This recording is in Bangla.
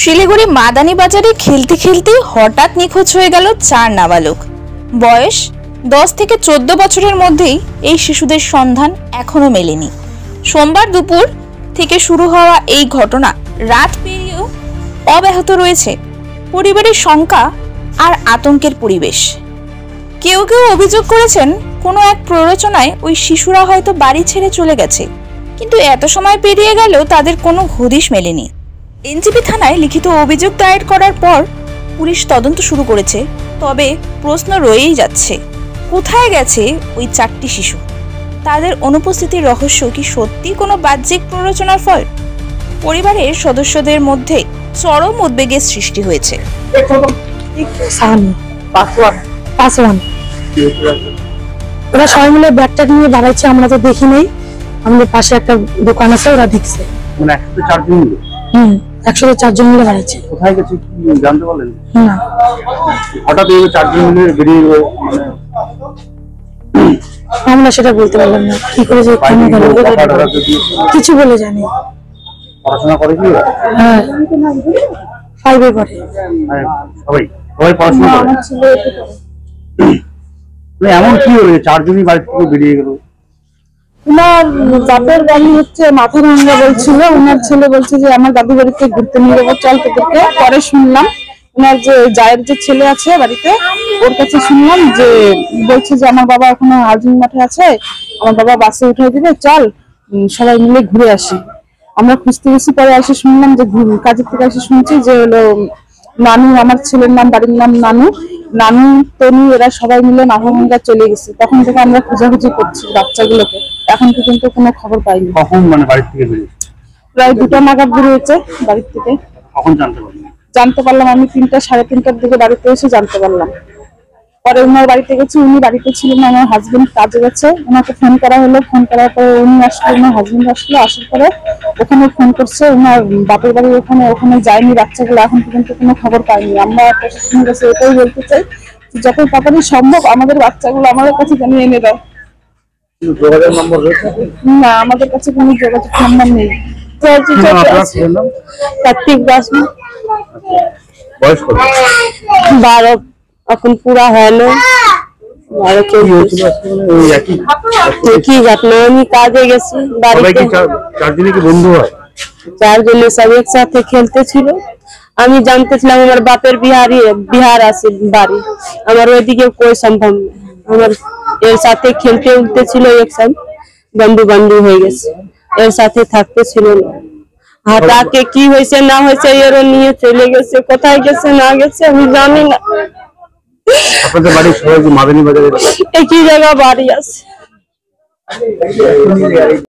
শিলিগুড়ি মাদানি বাজারে খেলতে খেলতে হঠাৎ নিখোঁজ হয়ে গেল 4 নাবালক। বয়স 10 থেকে 14 বছরের মধ্যেই এই শিশুদের সন্ধান এখনো মেলেনি। সোমবার দুপুর থেকে শুরু হওয়া এই ঘটনা রাত পেরিয়েও অব্যাহত রয়েছে। পরিবারের শঙ্কা আর আতঙ্কের পরিবেশ। কেউ কেউ অভিযোগ করেছেন কোনো এক প্ররোচনায় ওই শিশুরা হয়তো বাড়ি ছেড়ে চলে গেছে, কিন্তু এত সময় পেরিয়ে গেলেও তাদের কোনো হদিশ মেলেনি। এনজিপি থানায় লিখিত অভিযোগ দায়ের করার পর পুলিশ তদন্ত শুরু করেছে। তবে প্রশ্ন রয়েই যাচ্ছে, কোথায় গেছে ওই 4টি শিশু? তাদের অনুপস্থিতির রহস্য কি সত্যি কোনো বাহ্যিক প্ররোচনার ফল? পরিবারের সদস্যদের মধ্যে চরম উদ্বেগের সৃষ্টি হয়েছে। ওরা সবাই মিলে ব্যাগটা নিয়ে দাঁড়াইছে, আমরা তো দেখি নাই। আমাদের পাশে একটা দোকান আছে, ওরা দেখছে। মানে 104 জন মিলে দাঁড়াইছে। কোথায় গেছে জানতে পারলেন না? হঠাৎ এই 4 জন মিলে বেরিয়ে গেল, আমরা সেটা বলতে পারলাম না। কি করে যে কিছু বলে জানি। পড়াশোনা করে কি? হ্যাঁ, 5 এ পড়ে। সবাই পড়াশোনা করে। এমন কি হলো 4 জনই বাড়ি থেকে বেরিয়ে গেল? ওনার বাপের বাড়ি হচ্ছে মাথাভাঙ্গা বলছিল। ওনার ছেলে বলছে যে আমার দাদু বাড়িতে ঘুরতে নিয়ে যাবো, চল তোদেরকে। পরে শুনলাম ওনার যে জায়ের যে ছেলে আছে বাড়িতে, ওর কাছে শুনলাম যে বলছে যে আমার বাবা এখনো হাউজিং মাঠে আছে, আমার বাবা বাসে উঠে দিবে, চল সবাই মিলে ঘুরে আসি। আমরা খুঁজতে গেছি, পরে এসে শুনলাম যে কাজের থেকে এসে শুনছি যে হলো নানু, আমার ছেলের নাম, বাড়ির নাম নানু, তনু, এরা সবাই মিলে মাথাভাঙ্গা চলে গেছে। তখন থেকে আমরা খোঁজাখুঁজি করছি বাচ্চাগুলোকে, এখন পর্যন্ত কোনো খবর পাইনি। কখন মানে বাড়ি থেকে বেরিয়েছে? প্রায় 2টা নাগাদ বেরিয়েছে বাড়ি থেকে। কখন জানতে পারলাম আমি 3টা, 3:30টার দিকে বাড়িতে এসে জানতে পারলাম। পরে ওনার বাড়িতে গেছি, উনি বাড়িতে ছিলেন না, আমার হাজবেন্ড কাজে গেছে। ওনাকে ফোন করা হলো, ফোন করার পরে উনি আসলো, ওনার হাজবেন্ড আসলো। আসার পরে ওখানে ফোন করছে ওনার বাপের বাড়ি, ওখানে যায়নি বাচ্চাগুলো, এখন পর্যন্ত কোনো খবর পাইনি। আমরা প্রশাসনের কাছে এটাই বলতে চাই, যত তাড়াতাড়ি সম্ভব আমাদের বাচ্চাগুলো আমাদের কাছে যেন এনে দেয়। না, আমাদের কাছে কোনো যোগাযোগ নাম্বার নেই। কার্তিক দাস। বয়স কত? 12 এখন পুরা হলো। কি ঘটনা, আমি কাজে গেছি বাড়িতে। 4 জনই কি বন্ধু হয়? 4 জনে সব একসাথে খেলতেছিল। আমি জানতেছিলাম আমার বাপের বিহার আছে বাড়ি, আমার ওইদিকে কোই সম্ভব নেই। আমার এর সাথে খেলতে উঠতেছিল, একসাথে বন্ধু হয়ে গেছে, এর সাথে থাকতেছিল না। হাতাকে কি হয়েছে না হয়েছে এরও নিয়ে চলে গেছে। কোথায় গেছে না গেছে আমি জানি না। আপনাদের বাড়ি সবাই মাদানি বাজারে একই জায়গা বাড়ি আছে।